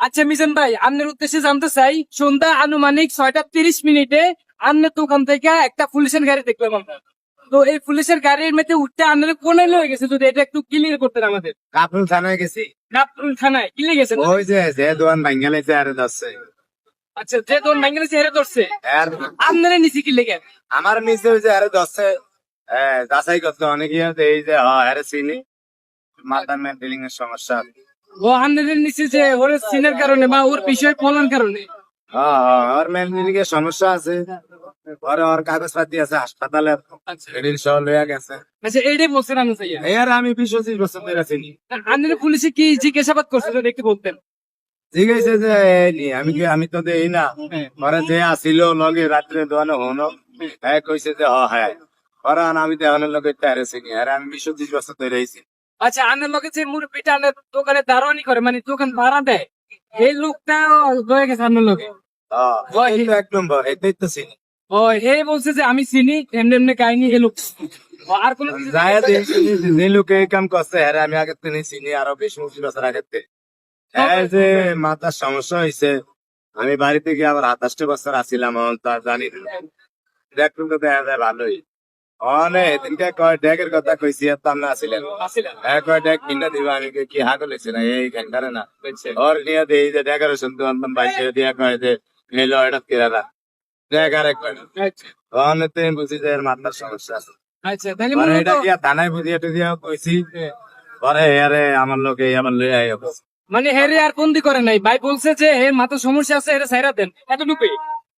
আচ্ছা মিজান ভাই, আপনার উদ্দেশ্যে জানতে চাই, সন্ধ্যা আনুমানিক 6:30 আপনার দোকান থেকে একটা পুলিশের গাড়ি দেখলাম আমরা। তো এই পুলিশের গাড়ির মধ্যে উঠতে আপনার কোন হয়ে গেছে, যদি এটা একটু ক্লিয়ার করতেন আমাদের। কাপড় থানায় গেছি। নাপরুল থানায় কি লেগেছে? ওই যে দোয়ান ভাঙ্গালাইছে আর যাচ্ছে। আচ্ছা, যে তোর ম্যাঙ্গেলে চেহারা ধরছে আর আপনারা নিচে কি লেগে? আমার নিচে ওই যে আরে যাচ্ছে যাচাই করতে অনেকে এই যে আরে চিনি মাথা মেন্টালিং এর সমস্যা। ও আপনাদের নিচে যে ওর সিনের কারণে বা ওর বিষয় ফলার কারণে। ওর মেন্টালিং এর সমস্যা আছে। ওর কাগজপাতি আছে হাসপাতালে, এডিল সহ লইয়া গেছে। আচ্ছা, এইটাই বলছেন আমি চাই। আর আমি 20-25 বছর ধরে চিনি। আপনারা পুলিশে কি জিজ্ঞাসাবাদ করছে যদি একটু বলতেন। ঠিক আছে যে আমি তো দেই না। পরে যে আসিল লগে রাত্রে দোয়ানো হনো কইছে যে হ্যাঁ পরে আমি দেওয়ানোর লগে তারে চিনি। আর আমি 20-25 বছর ধরে আইছি। আচ্ছা, আপনার লোকে যে মুরব্বীটা আপনার দোকানে দারোয়ানি করে, মানে দোকান ভাড়া দেয়, এই লোকটা রয়ে গেছে আপনার লোকে। এই তো 1 নম্বর, এটাই তো চিনি। ও, হে বলছে যে আমি চিনি, এমনি এমনি কাহিনী এই লোক। আর কোন কিছু যায় যে লোকে এই কাম করছে হ্যাঁ আমি আগে থেকে চিনি, আরো 20-25 বছর আগে থেকে। এই যে মাথার সমস্যা হয়েছে, আমি বাড়ি থেকে আবার 28 বছর আসছিলাম, তা জানি না। দেখুন তো দেখা যায় ভালোই অনেক এদিনকে কয় ডেকের কথা কইছি তো আমরা আসছিলেন। কয় ডেক কিনা দিব, আমি কি হা করেছি না এই ঘন্টারে না ওর নিয়ে দেই যে ডেকোরেশন তো বাইশে দিয়ে কয় যে নিলো এটা কিরারা দেখ আর একবার অনেক বুঝি যে এর মাথার সমস্যা আছে। আচ্ছা, তাহলে পরে মূলত এটা কি থানায় বুঝিয়ে টুজিয়া কইছি, পরে আরে আমার লোকে আমার লই আই অবস্থা। মানে হেরে আর বন্দি করে নাই, ভাই বলছে যে এর মাথা সমস্যা আছে, এটা সাইরা দেন, এতটুকুই।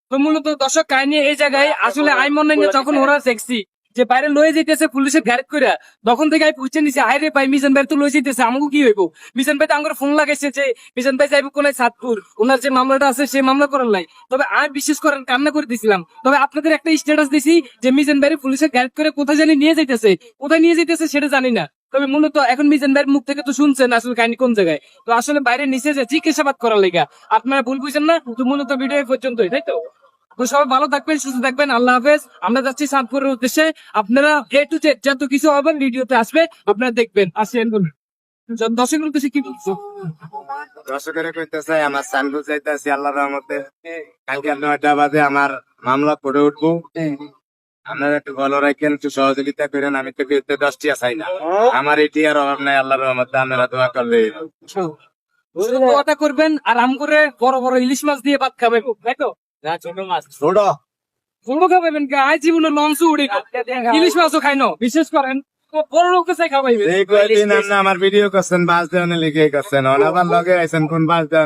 তো মূলত দর্শক কাহিনী এই জায়গায় আসলে আই মনে হয় যখন ওরা দেখছি যে বাইরে লয়ে যেতেছে পুলিশের গাড়ি করে, তখন থেকে আমি বুঝতে নিছি আয় রে ভাই মিজান ভাই তো লয়ে যেতেছে, আমাকে কি হইব। মিজান ভাই তো আমার ফোন লাগাইছে যে মিজান ভাই যাইব কোন সাতপুর, ওনার যে মামলাটা আছে সেই মামলা করার নাই। তবে আমি বিশেষ করেন কান্না করে দিছিলাম। তবে আপনাদের একটা স্ট্যাটাস দিছি যে মিজান ভাই পুলিশের গাড়ি করে কোথায় জানি নিয়ে যাইতেছে, কোথায় নিয়ে যাইতেছে সেটা জানি না। তবে মূলত এখন মিজান ভাইয়ের মুখ থেকে তো শুনছেন আসলে কাহিনী কোন জায়গায়। তো আসলে বাইরে নিচে যে জিজ্ঞাসাবাদ করার লেগা আপনারা ভুল বুঝছেন না। তো মূলত ভিডিও পর্যন্তই, তাই তো। তো সবাই ভালো থাকবেন, সুস্থ থাকবেন, আল্লাহ হাফেজ। আমরা যাচ্ছি চাঁদপুরের উদ্দেশ্যে। আপনারা এ টু জেড যত কিছু হবে ভিডিওতে আসবে, আপনারা দেখবেন। আসেন দর্শকের উদ্দেশ্যে কি বলছো? দর্শকের কইতেছে আমার সানবু যাইতেছি আল্লাহর রহমতে, কালকে 9টা বাজে আমার মামলা করে উঠবো। আপনারা একটু ভালো রাখেন, একটু সহযোগিতা করেন। আমি তো 10টিয়া চাই না, আমার এটি আর অভাব নাই। আল্লাহর রহমতে আপনারা দোয়া করলে কথা করবেন আর আম করে বড় বড় ইলিশ মাছ দিয়ে ভাত খাবেন, তাই তো। ছোট মাছ ছোট ছোট খাবেন, আজ জীবনে লঞ্চ উড়ে ইলিশ মাছও খাই না, বিশেষ করেন বড় লোককে চাই খাওয়াইবেন। এই কয়েকদিন আপনি আমার ভিডিও করছেন, বাস দেওয়ানে লিখে করছেন, আবার লগে আইছেন কোন বাস দেওয়ানে।